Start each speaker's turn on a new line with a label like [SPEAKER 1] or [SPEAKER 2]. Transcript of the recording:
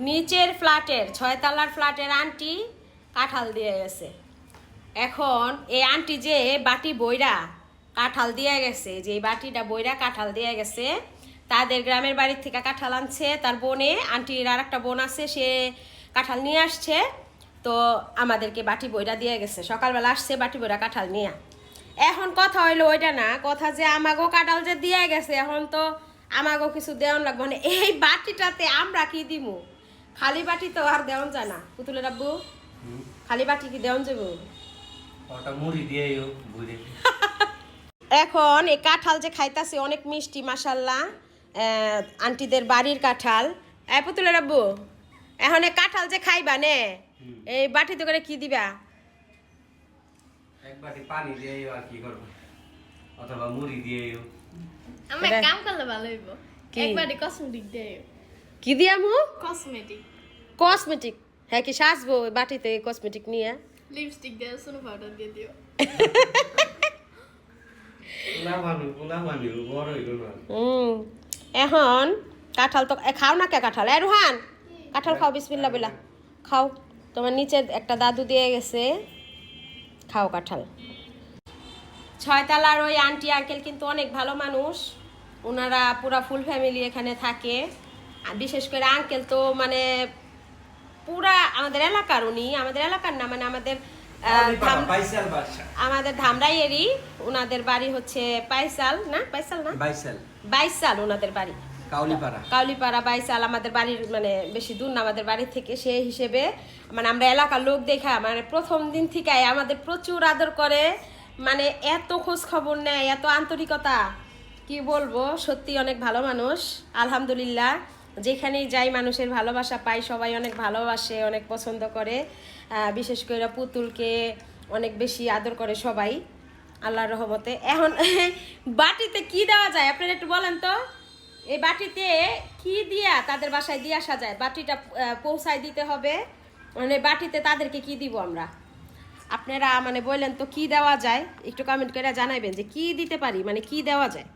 [SPEAKER 1] নিচের ফ্ল্যাটের 6 তলার ফ্ল্যাটের আন্টি কাঁঠাল দিয়ে গেছে। এখন এই আন্টি যে বাটি বইরা কাঁঠাল দিয়ে গেছে, যে বাটিটা বইরা কাঁঠাল দিয়ে গেছে, তাদের গ্রামের বাড়ির থেকে কাঁঠাল আনছে তার বোনে, আন্টির আর একটা বোন আছে, সে কাঁঠাল নিয়ে আসছে, তো আমাদেরকে বাটি বইরা দিয়ে গেছে। সকালবেলা আসছে বাটি বইরা কাঁঠাল নিয়ে। এখন কথা হইলো ওইটা না, কথা যে আমাগো কাঁঠাল যে দিয়ে গেছে, এখন তো আমাগো কিছু দেওয়ান লাগবে। মানে এই বাটিটাতে আমরা কি দিমু? খালি বাটি তো আর দেওয়ান যায় না পুতুলের আব্বু, খালি বাটি কি দেওয়ান যাবো? এখন এই কাঁঠাল যে খাইতাছে অনেক মিষ্টি মাশাল্লাহ, আন্টিদের বাড়ির কাঁঠাল। পুতুলের আব্বু, এখন এই কাঁঠাল যে খাইবা নে, এই বাটিতে করে কি দিবা?
[SPEAKER 2] এক বাটি পানি দিয়েও আর কি করব, অথবা মুড়ি দিয়েও।
[SPEAKER 3] আমি কাম করলে ভালো হইব। এক বাটি কসমেটিক দিয়েও।
[SPEAKER 1] কি দিয়ামু?
[SPEAKER 3] কসমেটিক।
[SPEAKER 1] কসমেটিক? হ্যাঁ, কি সাজবো বাটিতে কসমেটিক নিয়ে?
[SPEAKER 3] লিপস্টিক দিয়ে সোনো পাউডার দিয়ে দিও।
[SPEAKER 1] এখন কাঁঠাল তো খাও না কে? কাঁঠাল রুহান, কাঁঠাল খাও, বিসমিল্লাহ বিলা খাও। তোমার নিচে একটা দাদু দিয়ে গেছে, খাও কাঁঠাল। 6 তলার ওই আন্টি আঙ্কেল কিন্তু অনেক ভালো মানুষ, ওনারা পুরা ফুল ফ্যামিলি এখানে থাকে। বিশেষ করে আঙ্কেল তো মানে পুরা আমাদের এলাকার, উনি আমাদের এলাকার না, মানে আমাদের ধামরাইয়েরই। ওনাদের বাড়ি হচ্ছে পাইসাল না, পাইসাল না, বাইসাল ওনাদের বাড়ি, কাউলিপাড়া বাইসাল। আমাদের বাড়ির মানে বেশি দূর না আমাদের বাড়ি থেকে, সেই হিসেবে মানে আমরা এলাকার লোক দেখা মানে প্রথম দিন থেকে আমাদের প্রচুর আদর করে, মানে এত খোঁজ খবর নেয়, এত আন্তরিকতা, কি বলবো, সত্যি অনেক ভালো মানুষ আলহামদুলিল্লাহ। যেখানেই যাই মানুষের ভালোবাসা পাই, সবাই অনেক ভালোবাসে, অনেক পছন্দ করে। বিশেষ করে পুতুলকে অনেক বেশি আদর করে সবাই আল্লাহর রহমতে। এখন বাটিতে কি দেওয়া যায় আপনারা একটু বলেন তো? এই বাটিতে কি দিয়া তাদের বাসায় দিয়ে আসা যায়? বাটিটা পৌঁছায় দিতে হবে, মানে বাটিতে তাদেরকে কি দিব আমরা? আপনারা মানে বললেন তো কি দেওয়া যায়, একটু কমেন্ট করে জানাবেন যে কি দিতে পারি, মানে কি দেওয়া যায়।